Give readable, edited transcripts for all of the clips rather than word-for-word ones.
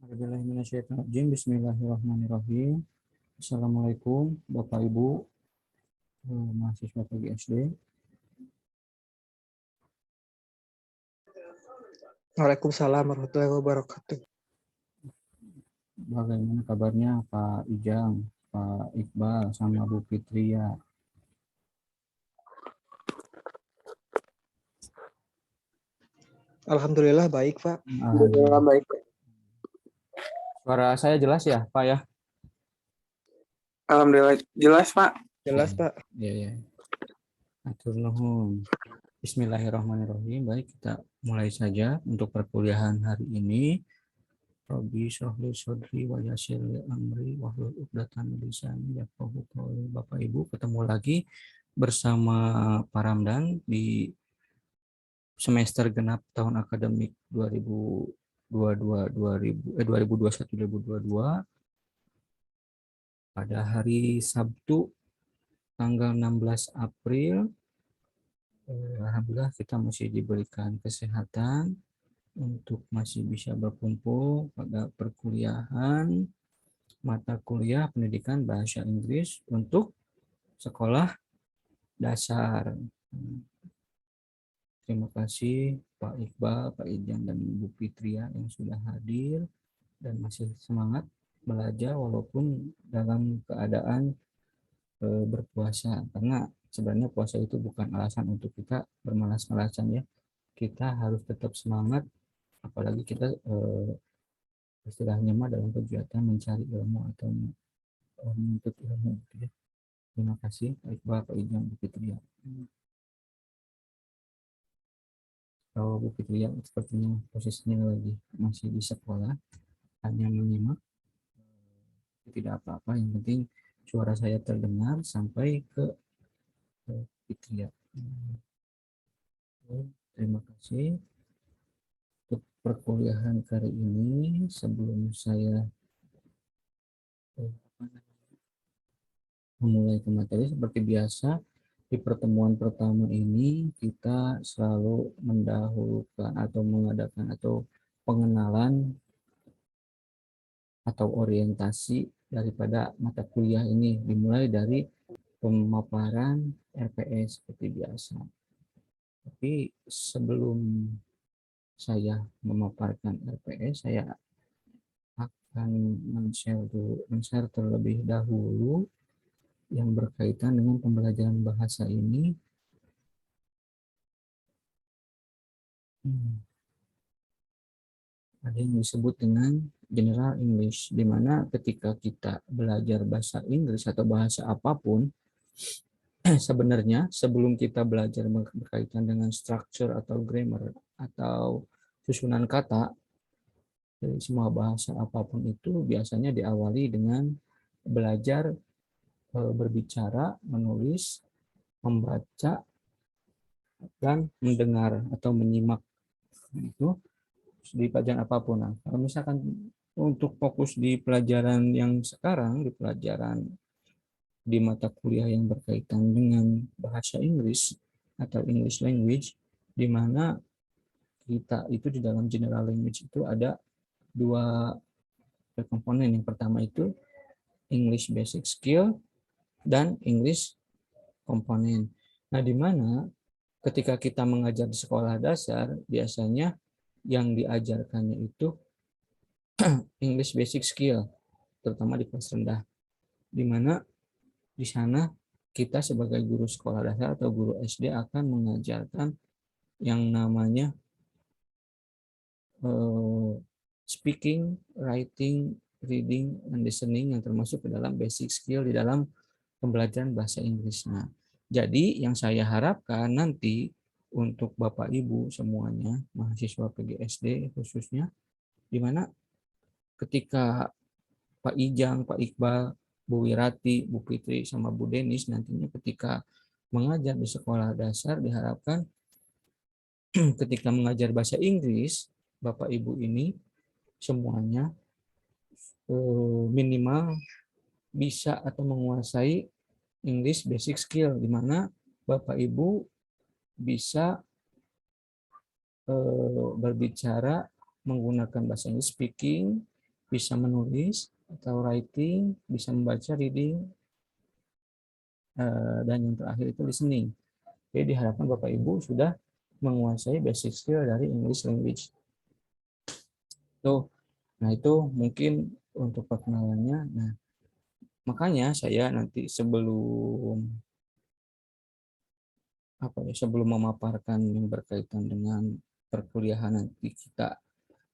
Bismillahirrahmanirrahim. Assalamualaikum Bapak Ibu mahasiswa PGSD. Waalaikumsalam warahmatullahi wabarakatuh. Bagaimana kabarnya Pak Ijang, Pak Iqbal, sama Bu Fitria? Alhamdulillah baik, Pak. Alhamdulillah baik. Suara saya jelas ya, Pak ya? Alhamdulillah jelas, Pak. Jelas, Pak. Iya, ya. Atur nuhun. Bismillahirrahmanirrahim. Baik, kita mulai saja untuk perkuliahan hari ini. Rabbi shrahli shodri wa yassir li amri wahlul 'uqdatam min lisani yafqahu qawli. Bapak Ibu, ketemu lagi bersama Pak Ramdan di semester genap tahun akademik 2021-2022 pada hari Sabtu tanggal 16 April. Alhamdulillah kita masih diberikan kesehatan untuk masih bisa berkumpul pada perkuliahan mata kuliah pendidikan bahasa Inggris untuk sekolah dasar. Terima kasih Pak Iqbal, Pak Ijang, dan Bu Fitria yang sudah hadir dan masih semangat belajar walaupun dalam keadaan berpuasa, karena sebenarnya puasa itu bukan alasan untuk kita bermalas-malasan ya. Kita harus tetap semangat, apalagi kita istilahnya mah dalam kegiatan mencari ilmu atau menuntut ilmu gitu ya. Terima kasih Pak Iqbal, Pak Ijang, Bu Fitria. Kalau Bu Fitria sepertinya posisinya lagi masih di sekolah, hanya menyimak, tidak apa-apa, yang penting suara saya terdengar sampai ke Fitria. Terima kasih. Untuk perkuliahan kali ini, sebelum saya memulai ke materi, seperti biasa di pertemuan pertama ini kita selalu mendahulukan atau mengadakan atau pengenalan atau orientasi daripada mata kuliah ini, dimulai dari pemaparan RPS seperti biasa. Tapi sebelum saya memaparkan RPS, saya akan men-share terlebih dahulu yang berkaitan dengan pembelajaran bahasa ini. Ada yang disebut dengan General English, di mana ketika kita belajar bahasa Inggris atau bahasa apapun, sebenarnya sebelum kita belajar berkaitan dengan structure atau grammar atau susunan kata, dari semua bahasa apapun itu biasanya diawali dengan belajar berbicara, menulis, membaca, dan mendengar atau menyimak. Itu di pelajaran apapun. Nah, kalau misalkan untuk fokus di pelajaran yang sekarang, di pelajaran di mata kuliah yang berkaitan dengan bahasa Inggris atau English language, di mana kita itu di dalam general language itu ada dua komponen. Yang pertama itu English basic skill dan English komponen. Nah, di mana ketika kita mengajar di sekolah dasar, biasanya yang diajarkannya itu English basic skill, terutama di kelas rendah, di mana di sana kita sebagai guru sekolah dasar atau guru SD akan mengajarkan yang namanya speaking, writing, reading, and listening, yang termasuk ke dalam basic skill di dalam pembelajaran bahasa Inggris. Nah, jadi yang saya harapkan nanti untuk Bapak Ibu semuanya, mahasiswa PGSD khususnya, di mana ketika Pak Ijang, Pak Iqbal, Bu Wirati, Bu Fitri, sama Bu Denis nantinya ketika mengajar di sekolah dasar, diharapkan ketika mengajar bahasa Inggris, Bapak Ibu ini semuanya minimal bisa atau menguasai English basic skill, di mana Bapak Ibu bisa berbicara menggunakan bahasa Inggris speaking, bisa menulis atau writing, bisa membaca, reading, dan yang terakhir itu listening. Jadi diharapkan Bapak Ibu sudah menguasai basic skill dari English language. Tuh, nah itu mungkin untuk perkenalannya. Nah, makanya saya nanti sebelum memaparkan yang berkaitan dengan perkuliahan nanti kita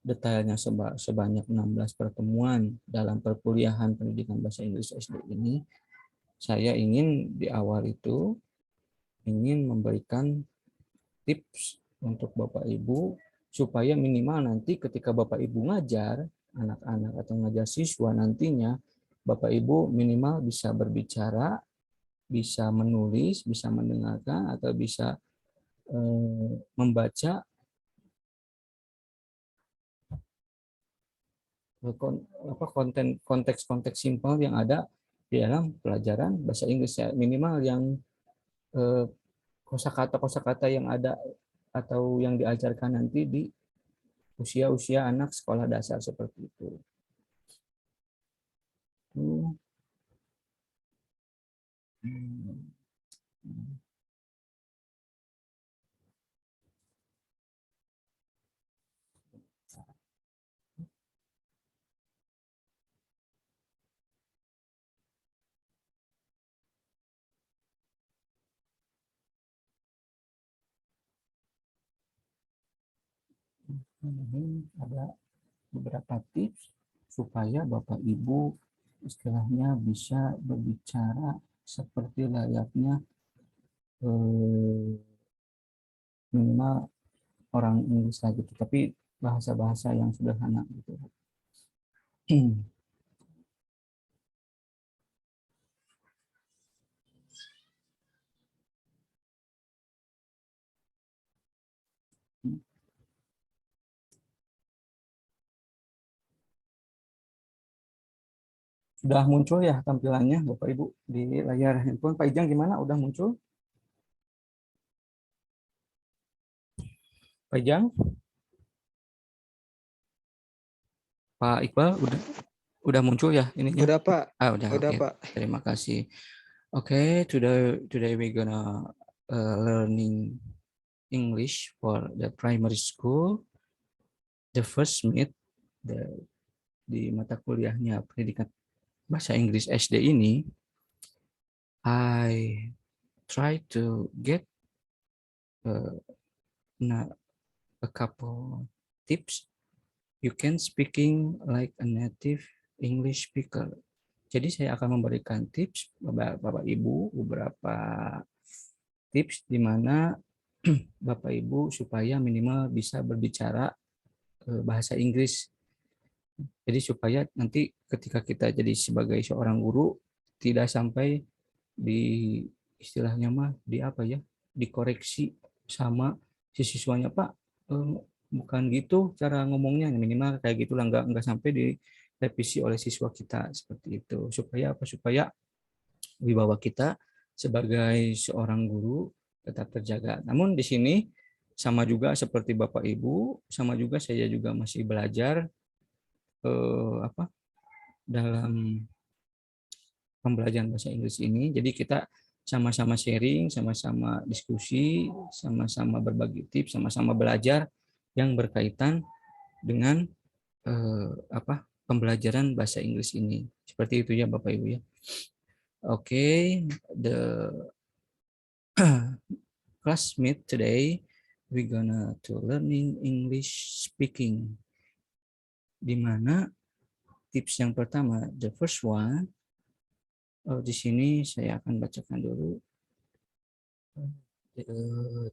detailnya sebanyak 16 pertemuan dalam perkuliahan pendidikan bahasa Inggris SD ini, saya ingin di awal itu ingin memberikan tips untuk Bapak Ibu supaya minimal nanti ketika Bapak Ibu ngajar anak-anak atau ngajar siswa nantinya Bapak Ibu minimal bisa berbicara, bisa menulis, bisa mendengarkan atau bisa membaca konten konteks-konteks simpel yang ada di dalam pelajaran bahasa Inggris ya, minimal yang kosakata-kosakata yang ada atau yang diajarkan nanti di usia-usia anak sekolah dasar seperti itu. Ada beberapa tips supaya Bapak Ibu istilahnya bisa berbicara seperti layaknya minimal orang Inggris lah gitu, tapi bahasa-bahasa yang sederhana gitu. Sudah muncul ya tampilannya Bapak Ibu di layar handphone. Pak Ijang gimana? Udah muncul? Pak Ijang? Pak Iqbal udah muncul ya ininya? Udah, Pak. Udah, Udah, oke. Pak. Terima kasih. Oke, today we gonna learning English for the primary school. The first meet di mata kuliahnya pendidikan bahasa Inggris SD ini, I try to get a couple tips. You can speaking like a native English speaker. Jadi saya akan memberikan tips Bapak Ibu, beberapa tips di mana Bapak Ibu supaya minimal bisa berbicara bahasa Inggris. Jadi supaya nanti ketika kita jadi sebagai seorang guru tidak sampai di istilahnya mah di apa ya, dikoreksi sama si siswanya, Pak bukan gitu cara ngomongnya, minimal kayak gitulah, nggak sampai direvisi oleh siswa kita seperti itu, supaya apa, supaya wibawa kita sebagai seorang guru tetap terjaga. Namun di sini sama juga seperti Bapak Ibu, sama juga saya juga masih belajar dalam pembelajaran bahasa Inggris ini. Jadi kita sama-sama sharing, sama-sama diskusi, sama-sama berbagi tips, sama-sama belajar yang berkaitan dengan pembelajaran bahasa Inggris ini. Seperti itu ya Bapak Ibu ya. Oke, the classmate today we gonna to learning English speaking. Di mana tips yang pertama, the first one, di sini saya akan bacakan dulu. The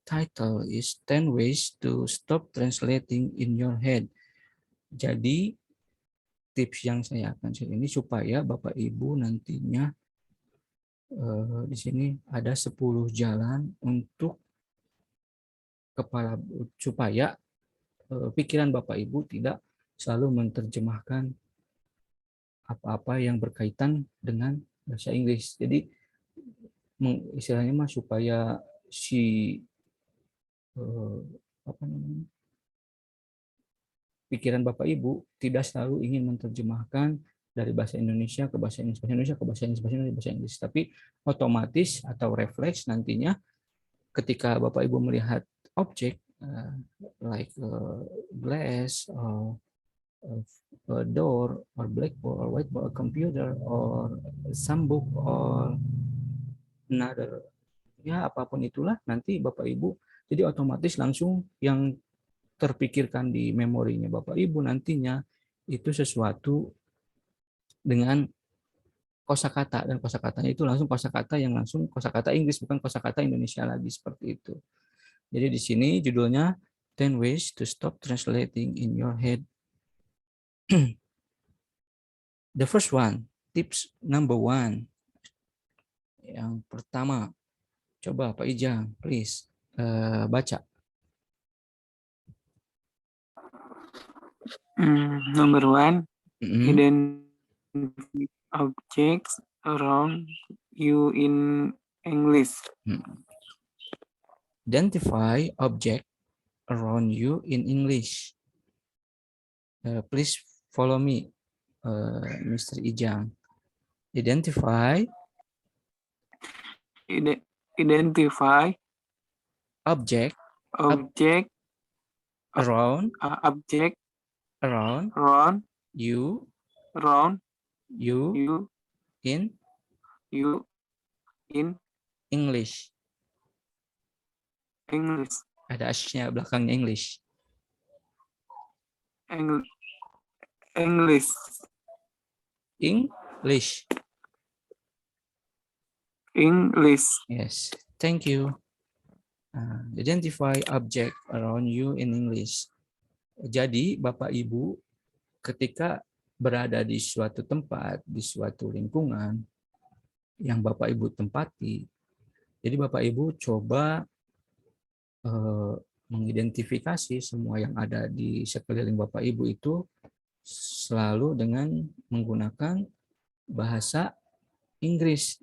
title is 10 ways to stop translating in your head. Jadi tips yang saya akan share ini supaya Bapak Ibu nantinya di sini ada 10 jalan untuk kepala supaya pikiran Bapak Ibu tidak selalu menerjemahkan apa-apa yang berkaitan dengan bahasa Inggris. Jadi istilahnya mah supaya si apa namanya, pikiran Bapak Ibu tidak selalu ingin menerjemahkan dari bahasa Indonesia ke bahasa Inggris, bahasa Indonesia ke bahasa Inggris, bahasa Indonesia ke bahasa Inggris, tapi otomatis atau refleks nantinya ketika Bapak Ibu melihat objek like glass or a door or blackboard or whiteboard or computer or some book or another, ya apapun itulah, nanti Bapak Ibu jadi otomatis langsung yang terpikirkan di memorinya Bapak Ibu nantinya itu sesuatu dengan kosakata, dan kosakatanya itu langsung kosakata yang langsung kosakata Inggris, bukan kosakata Indonesia lagi, seperti itu. Jadi di sini judulnya 10 ways to stop translating in your head. The first one, tips number 1. Yang pertama, coba Pak Ijang, please baca. Number 1, Mm-hmm. identify objects around you in English. Identify object around you in English. Please follow me, Mr. Ijang. Identify Identify object object around object around around you you in English. English. Ada asnya belakangnya English. English. Yes, thank you. Identify object around you in English. Jadi Bapak Ibu ketika berada di suatu tempat, di suatu lingkungan yang Bapak Ibu tempati, jadi Bapak Ibu coba mengidentifikasi semua yang ada di sekeliling Bapak Ibu itu selalu dengan menggunakan bahasa Inggris.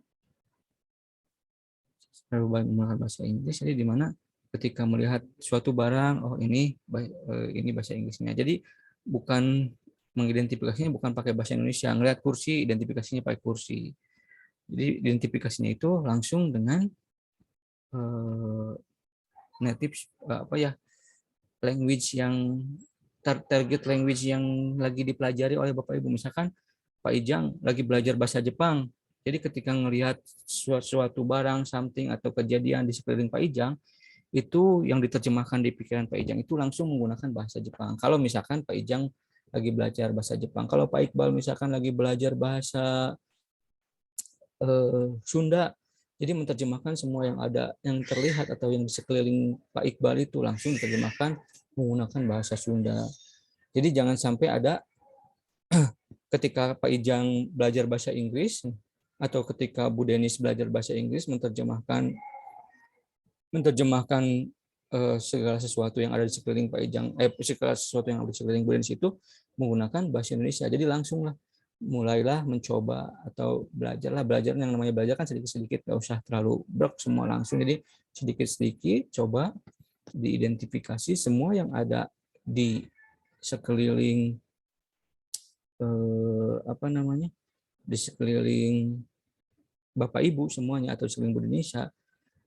Selalu menggunakan bahasa Inggris, jadi di mana ketika melihat suatu barang, oh ini bahasa Inggrisnya. Jadi bukan mengidentifikasinya bukan pakai bahasa Indonesia. Ngelihat kursi, identifikasinya pakai kursi. Jadi identifikasinya itu langsung dengan native language yang target language yang lagi dipelajari oleh Bapak Ibu. Misalkan Pak Ijang lagi belajar bahasa Jepang. Jadi ketika melihat suatu barang, something atau kejadian di sekeliling Pak Ijang, itu yang diterjemahkan di pikiran Pak Ijang itu langsung menggunakan bahasa Jepang. Kalau misalkan Pak Ijang lagi belajar bahasa Jepang, kalau Pak Iqbal misalkan lagi belajar bahasa Sunda, jadi menerjemahkan semua yang ada, yang terlihat atau yang di sekeliling Pak Iqbal itu langsung diterjemahkan menggunakan bahasa Sunda. Jadi jangan sampai ada ketika Pak Ijang belajar bahasa Inggris atau ketika Bu Denis belajar bahasa Inggris menerjemahkan segala sesuatu yang ada di sekeliling Pak Ijang, segala sesuatu yang ada di sekeliling Bu Denis itu menggunakan bahasa Indonesia. Jadi langsunglah mulailah mencoba atau belajar yang namanya belajar kan sedikit-sedikit, nggak usah terlalu brok semua langsung. Jadi sedikit-sedikit coba diidentifikasi semua yang ada di sekeliling di sekeliling Bapak Ibu semuanya atau sekeliling Indonesia,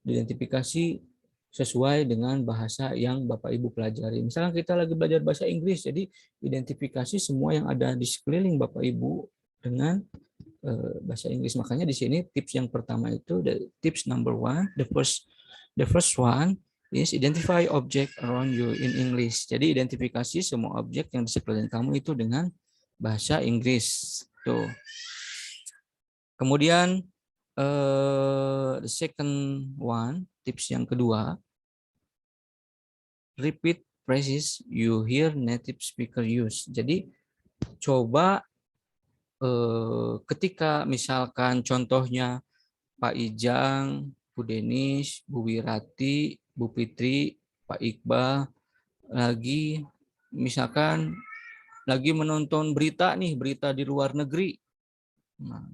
diidentifikasi sesuai dengan bahasa yang Bapak Ibu pelajari. Misalnya kita lagi belajar bahasa Inggris, jadi identifikasi semua yang ada di sekeliling Bapak Ibu dengan bahasa Inggris. Makanya di sini tips yang pertama itu, tips number 1, the first one is identify object around you in English. Jadi identifikasi semua objek yang di sekeliling kamu itu dengan bahasa Inggris. Tuh. Kemudian the second one, tips yang kedua, repeat phrases you hear native speaker use. Jadi coba ketika misalkan contohnya Pak Ijang, Bu Denis, Bu Wirati, Bu Fitri, Pak Iqbal lagi menonton berita nih, berita di luar negeri. Nah,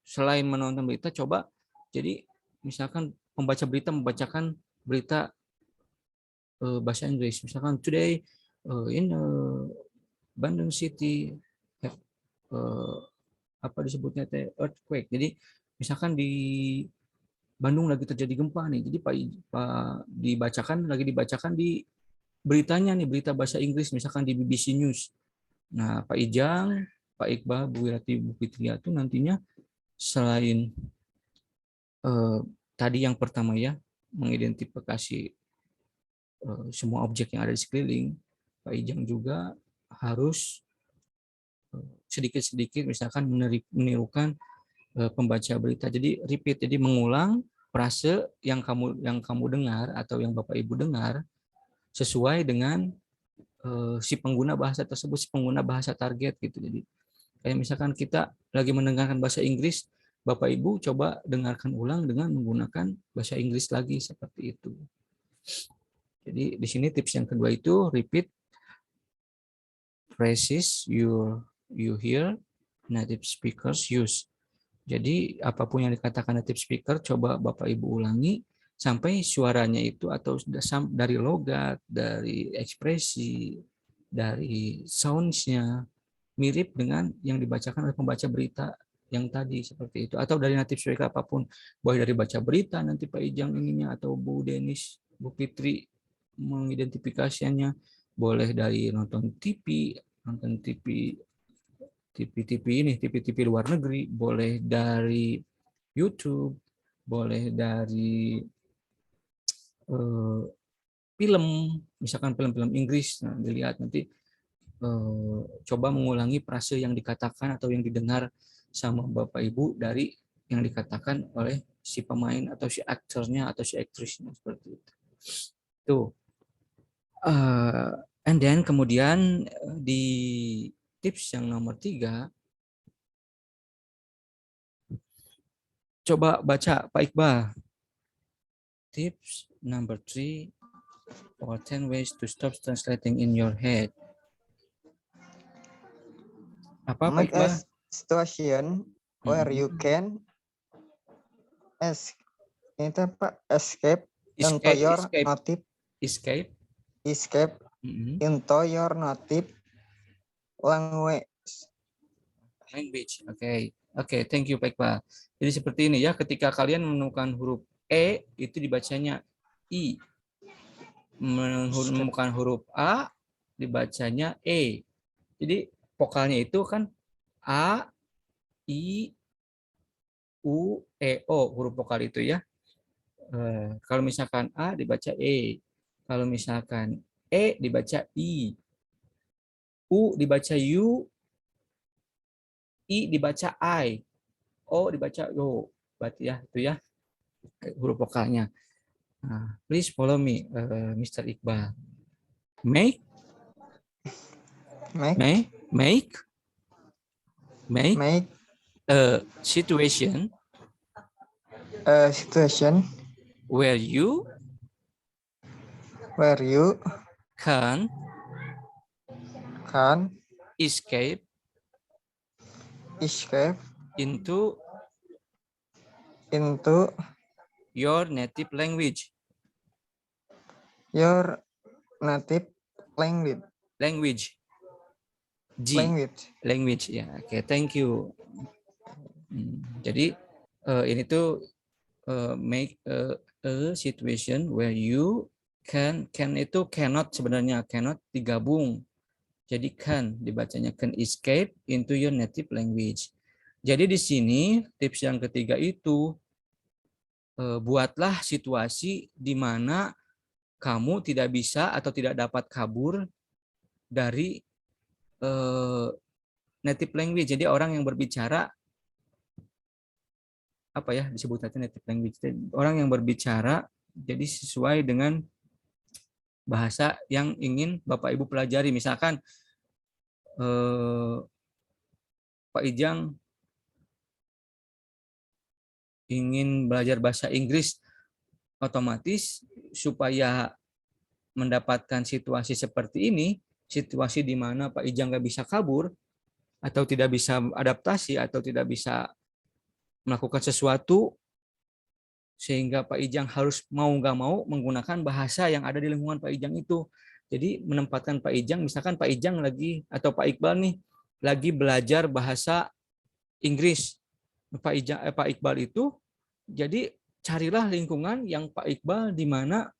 selain menonton berita, coba jadi misalkan pembaca berita membacakan berita bahasa Inggris. Misalkan today in Bandung City have, apa disebutnya earthquake. Jadi misalkan di Bandung lagi terjadi gempa nih, jadi lagi dibacakan di beritanya nih, berita bahasa Inggris misalkan di BBC News. Nah, Pak Ijang, Pak Iqbal, Bu Wirati, Bu Fitria itu nantinya selain tadi yang pertama ya, mengidentifikasi semua objek yang ada di sekeliling, Pak Ijang juga harus sedikit-sedikit misalkan menirukan pembaca berita. Jadi repeat, jadi mengulang frase yang kamu dengar atau yang Bapak Ibu dengar sesuai dengan si pengguna bahasa tersebut, si pengguna bahasa target gitu. Jadi kayak misalkan kita lagi mendengarkan bahasa Inggris, Bapak Ibu coba dengarkan ulang dengan menggunakan bahasa Inggris lagi seperti itu. Jadi di sini tips yang kedua itu repeat phrases you hear native speakers use. Jadi apapun yang dikatakan native speaker coba Bapak Ibu ulangi sampai suaranya itu atau dari logat, dari ekspresi, dari sounds-nya mirip dengan yang dibacakan oleh pembaca berita yang tadi seperti itu, atau dari native speaker apapun, boleh dari baca berita nanti Pak Ijang ininya atau Bu Denis, Bu Fitri mengidentifikasinya, boleh dari nonton TV TV luar negeri, boleh dari YouTube, boleh dari film, misalkan film-film Inggris. Nah, dilihat nanti coba mengulangi frase yang dikatakan atau yang didengar sama Bapak Ibu dari yang dikatakan oleh si pemain atau si aktornya atau si aktrisnya seperti itu. Tuh. And then kemudian di tips yang nomor 3, coba baca Pak Iqbal. Tips number 3 or 10 ways to stop translating in your head. Apa Pak Make a Iqbal? situation where you can escape into your native language. Oke, thank you Pak Iqbal. Jadi seperti ini ya, ketika kalian menemukan huruf E itu dibacanya I. Menemukan huruf A dibacanya E. Jadi vokalnya itu kan A, I, U, E, O, huruf vokal itu ya. Kalau misalkan A dibaca E, kalau misalkan E dibaca I, U dibaca U, I dibaca I, O dibaca O. Berarti ya itu ya huruf vokalnya. Nah, please follow me, Mr. Iqbal. Make a situation where you can escape into your native language. Language ya. Oke, thank you. Jadi ini tuh make a situation where you can itu cannot, sebenarnya cannot digabung. Jadi can dibacanya can escape into your native language. Jadi di sini tips yang ketiga itu buatlah situasi di mana kamu tidak bisa atau tidak dapat kabur dari native language. Jadi orang yang berbicara apa ya disebutnya native language, orang yang berbicara jadi sesuai dengan bahasa yang ingin Bapak Ibu pelajari. Misalkan Pak Ijang ingin belajar bahasa Inggris, otomatis supaya mendapatkan situasi seperti ini, situasi di mana Pak Ijang nggak bisa kabur atau tidak bisa adaptasi atau tidak bisa melakukan sesuatu, sehingga Pak Ijang harus mau nggak mau menggunakan bahasa yang ada di lingkungan Pak Ijang itu. Jadi menempatkan Pak Ijang, misalkan Pak Ijang lagi atau Pak Iqbal nih lagi belajar bahasa Inggris. Pak Iqbal itu jadi carilah lingkungan yang Pak Iqbal di mana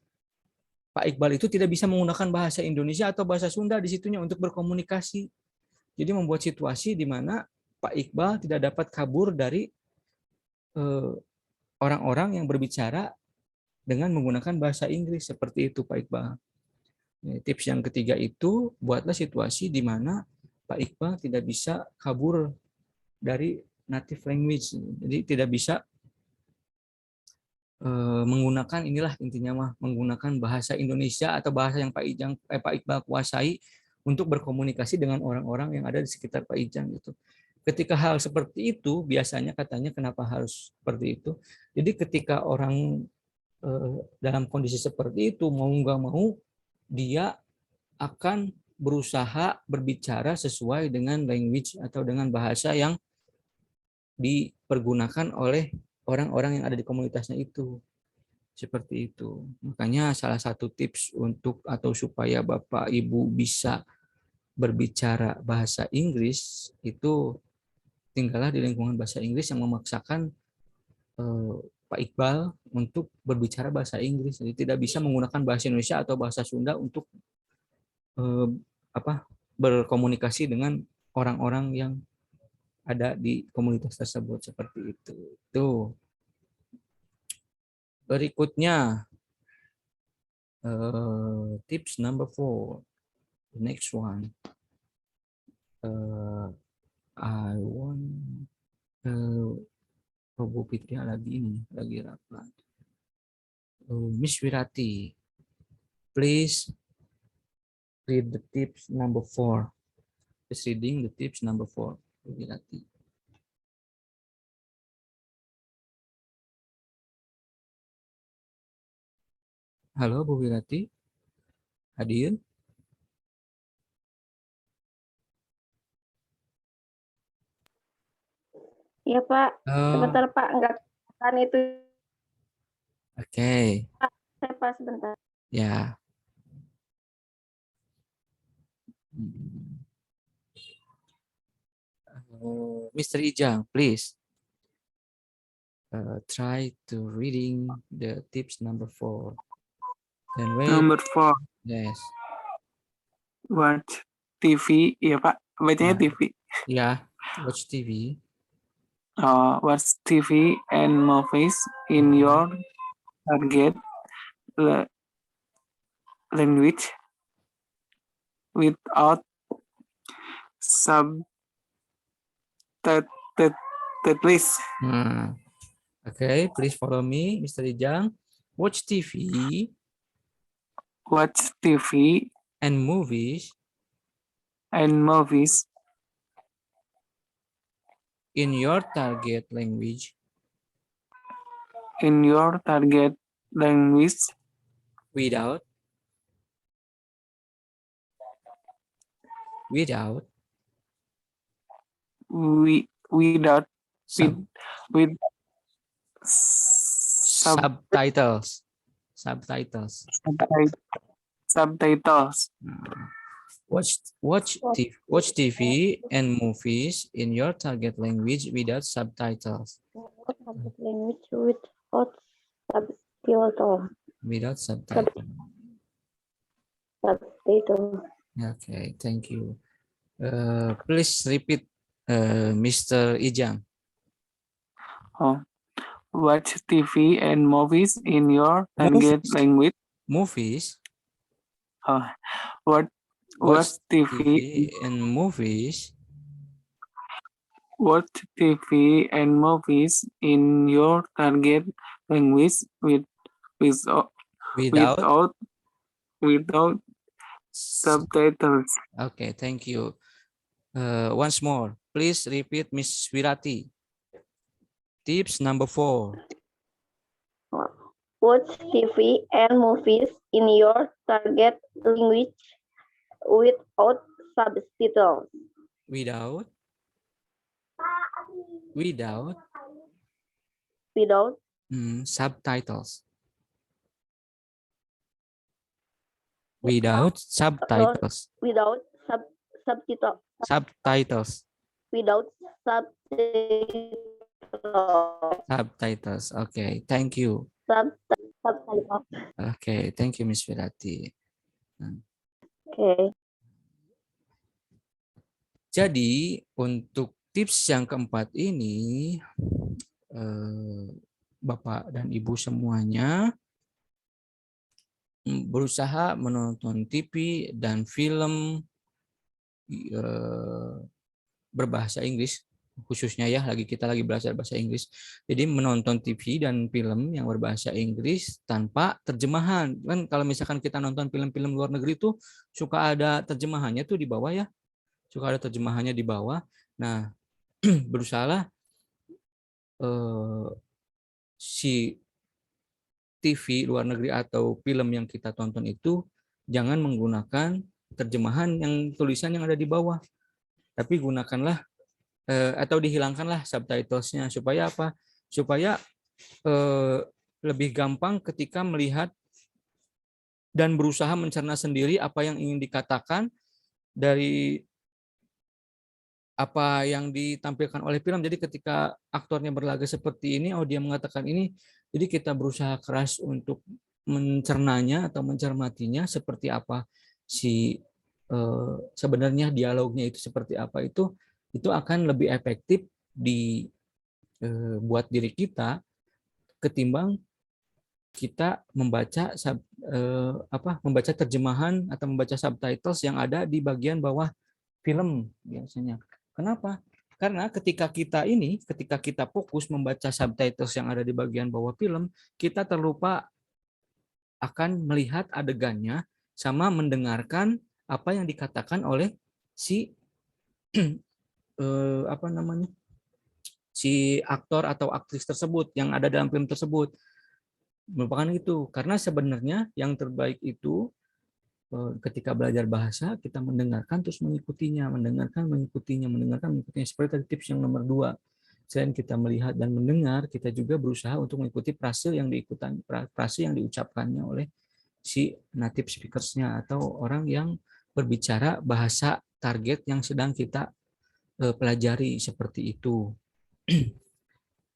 Pak Iqbal itu tidak bisa menggunakan bahasa Indonesia atau bahasa Sunda di situnya untuk berkomunikasi. Jadi membuat situasi di mana Pak Iqbal tidak dapat kabur dari orang-orang yang berbicara dengan menggunakan bahasa Inggris seperti itu Pak Iqbal. Tips yang ketiga itu buatlah situasi di mana Pak Iqbal tidak bisa kabur dari native language. Jadi tidak bisa menggunakan inilah intinya mah menggunakan bahasa Indonesia atau bahasa yang Pak Iqbal kuasai untuk berkomunikasi dengan orang-orang yang ada di sekitar Pak Ijang gitu. Ketika hal seperti itu biasanya katanya kenapa harus seperti itu. Jadi ketika orang dalam kondisi seperti itu mau nggak mau dia akan berusaha berbicara sesuai dengan language atau dengan bahasa yang dipergunakan oleh orang-orang yang ada di komunitasnya itu. Seperti itu. Makanya salah satu tips untuk atau supaya Bapak Ibu bisa berbicara bahasa Inggris itu tinggallah di lingkungan bahasa Inggris yang memaksakan Pak Iqbal untuk berbicara bahasa Inggris. Jadi tidak bisa menggunakan bahasa Indonesia atau bahasa Sunda untuk berkomunikasi dengan orang-orang yang ada di komunitas tersebut seperti itu. Tuh. Berikutnya tips number 4. The next one. I want Bu Fitria lagi rapat. Miss Wirati, please read the tips number 4. Please reading the tips number 4. Bu Wirati. Halo Bu Wirati, hadir? Iya Pak, sebentar Pak, enggak kan itu. Oke. Saya Pak sebentar. Ya. Mr. Ijang, please try to reading the tips number 4. Then wait. Number 4. Yes. Watch TV. Iya Pak, bacanya TV. Ya, watch TV. Watch TV and movies in your target language without subtitles. Okay, please follow me, Mr. Ijang. Watch TV. Watch TV and movies in your target language without subtitles. Watch TV and movies in your target language without subtitles. Language without subtitles. Without subtitles. Okay, thank you. Please repeat, Mr. Ijang. Watch TV and movies in your target language. Movies. Watch TV and movies. Watch TV and movies in your target language without subtitles. Okay, thank you. Once more, please repeat, Miss Wirati. Tips number 4. Watch TV and movies in your target language without subtitles. Without subtitles. Without no, subtitles. without subtitle, Subtitles. without subtitle, Subtitles. Okay, thank you. subtitle. Okay, thank you, Miss Wirati. Okay. Jadi untuk tips yang keempat ini, Bapak dan Ibu semuanya berusaha menonton TV dan film berbahasa Inggris, khususnya ya, kita lagi belajar bahasa Inggris. Jadi menonton TV dan film yang berbahasa Inggris tanpa terjemahan. Kan kalau misalkan kita nonton film-film luar negeri tuh suka ada terjemahannya tuh di bawah ya. Suka ada terjemahannya di bawah. Nah, berusahalah si TV luar negeri atau film yang kita tonton itu jangan menggunakan terjemahan yang tulisan yang ada di bawah, tapi gunakanlah atau dihilangkanlah subtitlesnya supaya apa? Supaya lebih gampang ketika melihat dan berusaha mencerna sendiri apa yang ingin dikatakan dari apa yang ditampilkan oleh film. Jadi ketika aktornya berlaga seperti ini, oh dia mengatakan ini, jadi kita berusaha keras untuk mencernanya atau mencermatinya seperti apa si sebenarnya dialognya itu seperti apa, itu akan lebih efektif di buat diri kita ketimbang kita membaca membaca terjemahan atau membaca subtitles yang ada di bagian bawah film biasanya. Kenapa? Karena ketika kita fokus membaca subtitles yang ada di bagian bawah film, kita terlupa akan melihat adegannya sama mendengarkan apa yang dikatakan oleh si si aktor atau aktris tersebut yang ada dalam film tersebut. Merupakan itu. Karena sebenarnya yang terbaik itu ketika belajar bahasa, kita mendengarkan terus mengikutinya, mendengarkan, mengikutinya. Seperti tadi tips yang nomor 2. Selain kita melihat dan mendengar, kita juga berusaha untuk mengikuti frase yang diucapkannya oleh si native speakers-nya atau orang yang berbicara bahasa target yang sedang kita pelajari, seperti itu.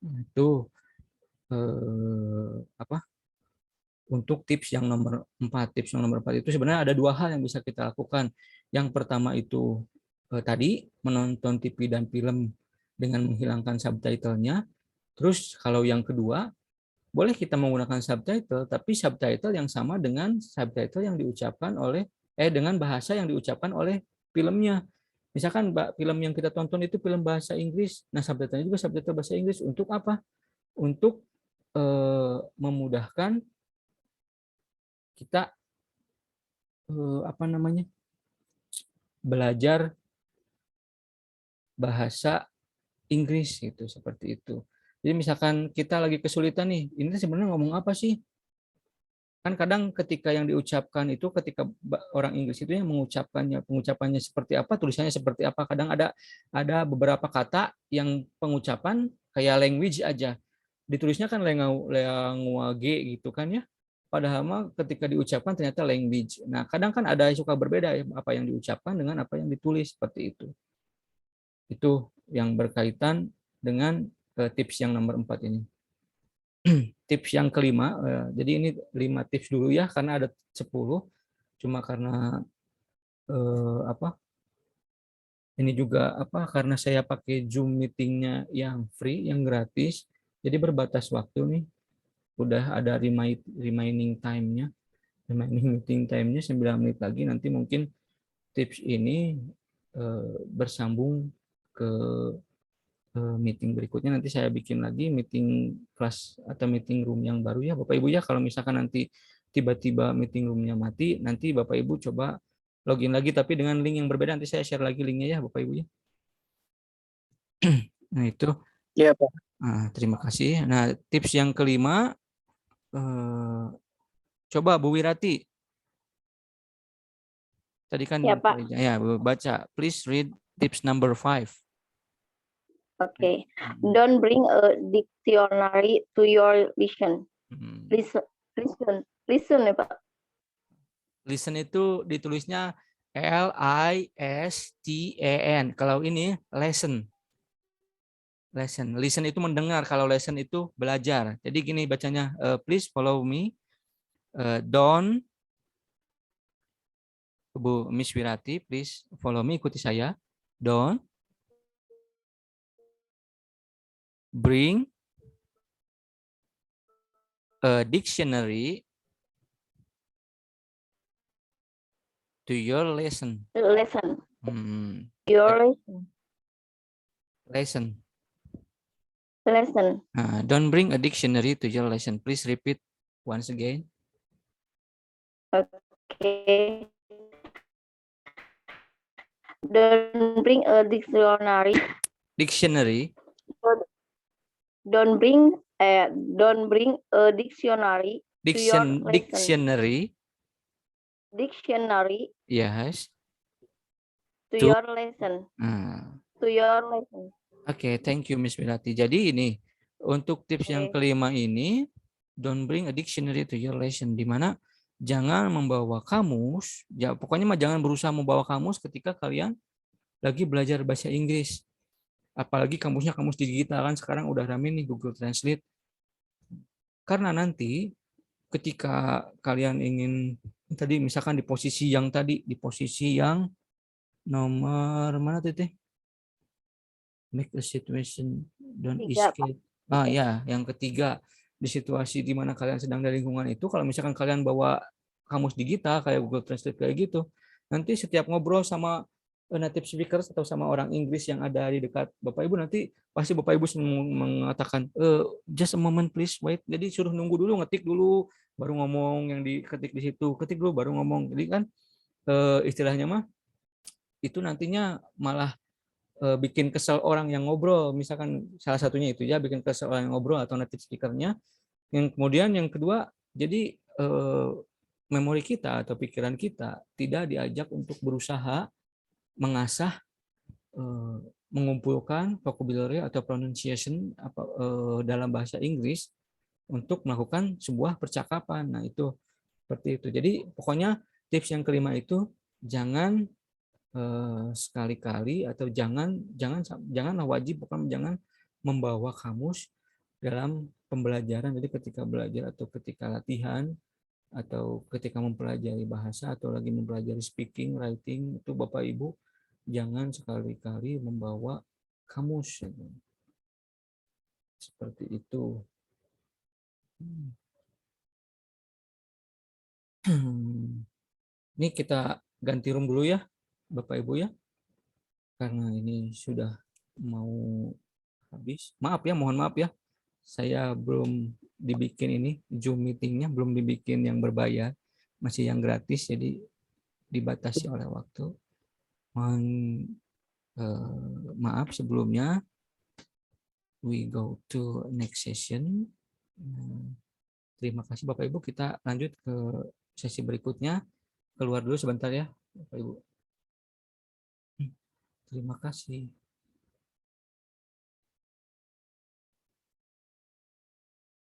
Itu untuk tips yang nomor 4. Tips yang nomor 4 itu sebenarnya ada 2 hal yang bisa kita lakukan. Yang pertama itu tadi menonton TV dan film dengan menghilangkan subtitlenya. Terus kalau yang kedua, boleh kita menggunakan subtitle, tapi subtitle yang sama dengan subtitle yang diucapkan oleh dengan bahasa yang diucapkan oleh filmnya. Misalkan film yang kita tonton itu film bahasa Inggris, nah subtitlenya juga subtitle bahasa Inggris. Untuk apa? Untuk memudahkan kita belajar bahasa Inggris gitu, seperti itu. Jadi misalkan kita lagi kesulitan nih, ini sebenarnya ngomong apa sih? Kan kadang ketika yang diucapkan itu, ketika orang Inggris itu yang pengucapannya seperti apa, tulisannya seperti apa. Kadang ada beberapa kata yang pengucapan kayak language aja, ditulisnya kan language gitu kan ya. Padahal mah ketika diucapkan ternyata language. Nah, kadang kan ada suka berbeda ya, apa yang diucapkan dengan apa yang ditulis, seperti itu. Itu yang berkaitan dengan tips yang nomor 4 ini. Tips yang kelima, jadi ini 5 tips dulu ya, karena ada 10. Cuma karena ini juga karena saya pakai Zoom meetingnya yang free, yang gratis, jadi berbatas waktu nih. Udah ada remaining time-nya. Remaining meeting time-nya 9 menit lagi. Nanti mungkin tips ini bersambung ke meeting berikutnya. Nanti saya bikin lagi meeting kelas atau meeting room yang baru ya Bapak Ibu ya. Kalau misalkan nanti tiba-tiba meeting room-nya mati, nanti Bapak Ibu coba login lagi tapi dengan link yang berbeda. Nanti saya share lagi linknya ya Bapak Ibu ya. Nah itu. Ya Pak. Nah, terima kasih. Nah tips yang kelima, coba Bu Wirati. Tadi kan Ya, Pak. Ya, baca. Please read tips number 5. Okay. Don't bring a dictionary to your lesson. Listen ya Pak. Listen itu ditulisnya L-I-S-T-E-N. Kalau ini lesson. Listen itu mendengar. Kalau lesson itu belajar. Jadi gini bacanya. Please follow me. Don't. Bu Miss Wirati, please follow me. Ikuti saya. Don't bring a dictionary to your lesson. Lesson. Lesson. Your lesson. Don't bring a dictionary to your lesson. Please repeat once again. Okay. Don't bring a dictionary. Dictionary. Don't bring a dictionary to your lesson. Dictionary. Dictionary Yes. to To- your lesson. To your lesson. Oke, thank you Miss Wirati. Jadi ini untuk tips yang kelima ini, don't bring a dictionary to your lesson, di mana jangan membawa kamus, ya pokoknya mah jangan berusaha membawa kamus ketika kalian lagi belajar bahasa Inggris. Apalagi kamusnya kamus digital kan sekarang udah rame nih Google Translate. Karena nanti ketika kalian ingin tadi misalkan di posisi yang nomor mana teh? Make a situation, don't escape. Ya, yang ketiga, di situasi di mana kalian sedang di lingkungan itu, kalau misalkan kalian bawa kamus digital kayak Google Translate kayak gitu, nanti setiap ngobrol sama native speakers atau sama orang Inggris yang ada di dekat Bapak Ibu, nanti pasti Bapak Ibu mengatakan just a moment please wait. Jadi suruh nunggu dulu, ngetik dulu baru ngomong, yang diketik di situ ketik dulu baru ngomong. Jadi kan istilahnya mah itu nantinya malah bikin kesel orang yang ngobrol, misalkan salah satunya itu ya, bikin kesel orang yang ngobrol atau native speakernya. Yang kemudian yang kedua, jadi memori kita atau pikiran kita tidak diajak untuk berusaha mengasah, mengumpulkan vocabulary atau pronunciation dalam bahasa Inggris untuk melakukan sebuah percakapan. Nah itu seperti itu. Jadi pokoknya tips yang kelima itu jangan sekali-kali atau janganlah wajib, bukan jangan membawa kamus dalam pembelajaran. Jadi ketika belajar atau ketika latihan atau ketika mempelajari bahasa atau lagi mempelajari speaking, writing, itu Bapak Ibu jangan sekali-kali membawa kamus. Seperti itu. Ini kita ganti room dulu ya Bapak Ibu ya, karena ini sudah mau habis. Maaf ya, mohon maaf ya, saya belum dibikin ini Zoom meetingnya, belum dibikin yang berbayar, masih yang gratis, jadi dibatasi oleh waktu. Mohon maaf sebelumnya. We go to next session. Terima kasih Bapak Ibu, kita lanjut ke sesi berikutnya. Keluar dulu sebentar ya Bapak Ibu. Terima kasih.